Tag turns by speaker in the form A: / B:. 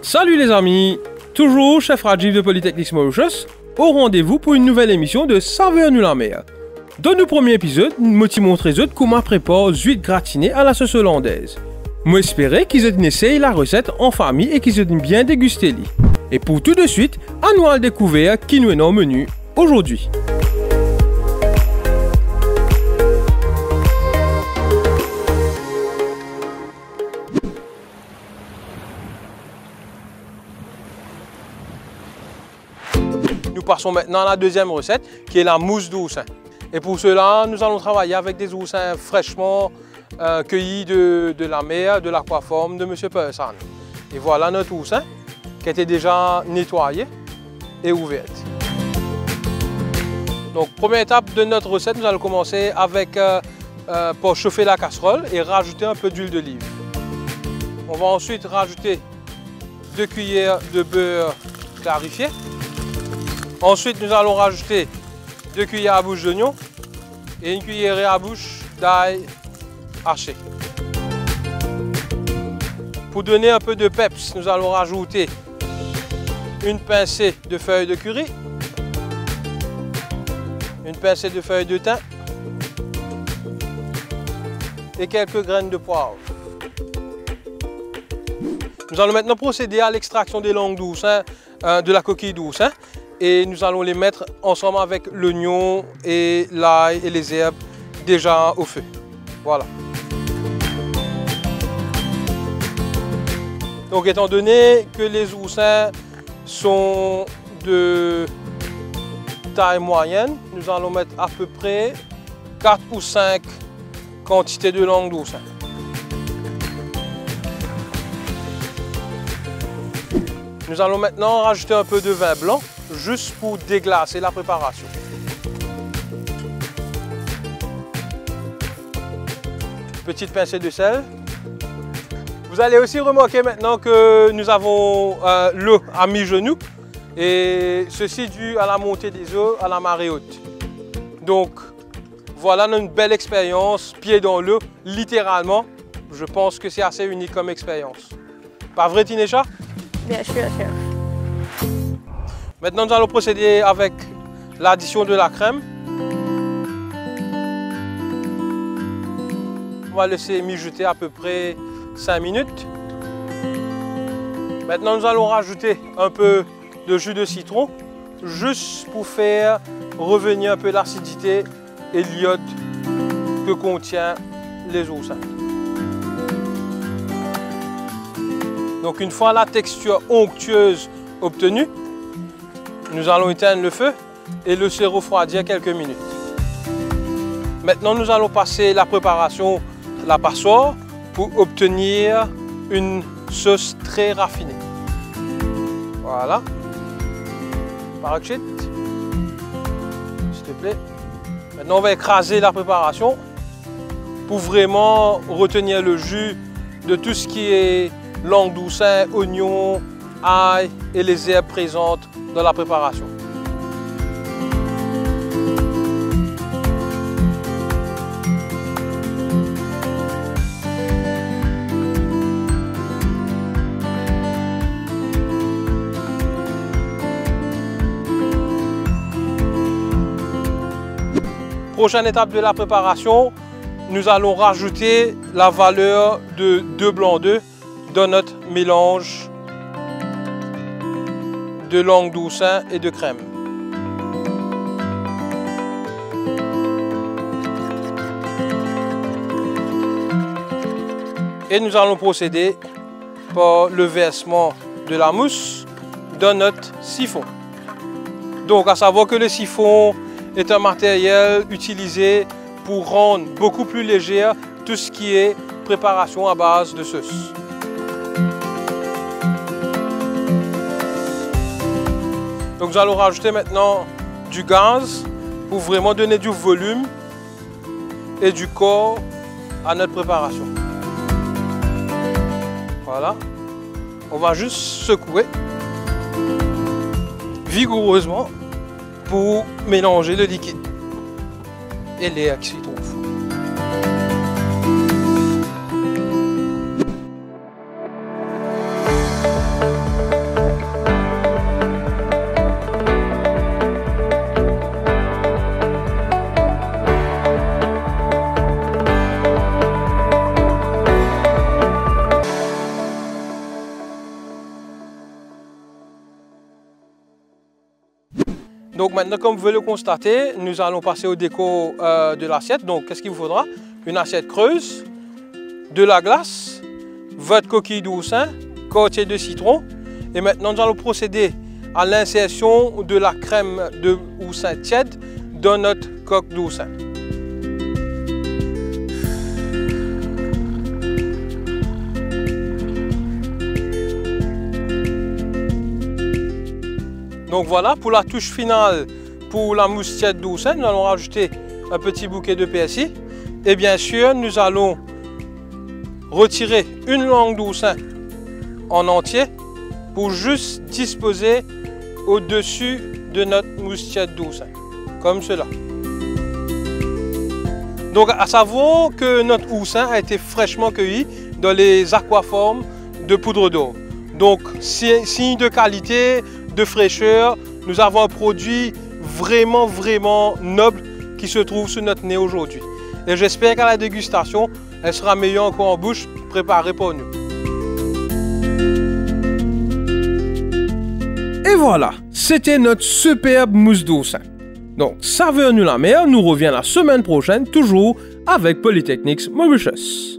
A: Salut les amis, toujours chef Rajiv de Polytechnics Mauritius, au rendez-vous pour une nouvelle émission de Saveur nous la mer. Dans le premier épisode, nous te montré comment prépare huîtres gratinées à la sauce hollandaise. Moi espérais qu'ils aient essayé la recette en famille et qu'ils aient bien dégusté. Et pour tout de suite, à nous à découvrir qui nous est dans le menu aujourd'hui. Nous passons maintenant à la deuxième recette qui est la mousse d'oursin. Et pour cela, nous allons travailler avec des oursins fraîchement cueillis de la mer, de l'aquaforme de M. Persson. Et voilà notre oursin qui a été déjà nettoyé et ouverte. Donc, première étape de notre recette, nous allons commencer avec pour chauffer la casserole et rajouter un peu d'huile d'olive. On va ensuite rajouter 2 cuillères de beurre clarifié. Ensuite, nous allons rajouter 2 cuillères à bouche d'oignon et 1 cuillère à bouche d'ail haché. Pour donner un peu de peps, nous allons rajouter une pincée de feuilles de curry, une pincée de feuilles de thym et quelques graines de poivre. Nous allons maintenant procéder à l'extraction des langues d'oursin, de la coquille d'oursin. Et nous allons les mettre ensemble avec l'oignon et l'ail et les herbes déjà au feu. Voilà. Donc étant donné que les oursins sont de taille moyenne, nous allons mettre à peu près 4 ou 5 quantités de langue d'oursin. Nous allons maintenant rajouter un peu de vin blanc, juste pour déglacer la préparation. Petite pincée de sel. Vous allez aussi remarquer maintenant que nous avons l'eau à mi-genou, et ceci dû à la montée des eaux à la marée haute. Donc voilà une belle expérience, pied dans l'eau, littéralement. Je pense que c'est assez unique comme expérience. Pas vrai, Tinécha?
B: Bien sûr, chef.
A: Maintenant, nous allons procéder avec l'addition de la crème. On va laisser mijoter à peu près 5 minutes. Maintenant, nous allons rajouter un peu de jus de citron, juste pour faire revenir un peu l'acidité et l'iode que contient les oursins. Donc une fois la texture onctueuse obtenue, nous allons éteindre le feu et le laisser refroidir quelques minutes. Maintenant, nous allons passer la préparation à la passoire pour obtenir une sauce très raffinée. Voilà. Parachute, s'il te plaît. Maintenant, on va écraser la préparation pour vraiment retenir le jus de tout ce qui est langue d'oursin, oignon, ail et les herbes présentes dans la préparation. Prochaine étape de la préparation, nous allons rajouter la valeur de 2 blancs d'œufs dans notre mélange de langue d'oursin et de crème. Et nous allons procéder par le versement de la mousse dans notre siphon. Donc à savoir que le siphon est un matériel utilisé pour rendre beaucoup plus légère tout ce qui est préparation à base de sauce. Donc nous allons rajouter maintenant du gaz pour vraiment donner du volume et du corps à notre préparation. Voilà. On va juste secouer vigoureusement pour mélanger le liquide et l'air qui s'y trouve. Donc maintenant, comme vous pouvez le constater, nous allons passer au déco de l'assiette. Donc qu'est-ce qu'il vous faudra? Une assiette creuse, de la glace, votre coquille d'oursin, quartier de citron. Et maintenant, nous allons procéder à l'insertion de la crème de oursin tiède dans notre coque d'oursin. Donc voilà, pour la touche finale, pour la mousse tiède d'oursin, nous allons rajouter un petit bouquet de persil. Et bien sûr, nous allons retirer une langue d'oursin en entier pour juste disposer au-dessus de notre mousse tiède d'oursin, comme cela. Donc à savoir que notre oursin a été fraîchement cueilli dans les aquaformes de poudre d'or. Donc signe de qualité, de fraîcheur, nous avons un produit vraiment noble qui se trouve sur notre nez aujourd'hui. Et j'espère qu'à la dégustation, elle sera meilleure encore en bouche, préparée pour nous. Et voilà, c'était notre superbe mousse d'oursin. Donc, saveur nous la mer nous revient la semaine prochaine, toujours avec Polytechnics Mauritius.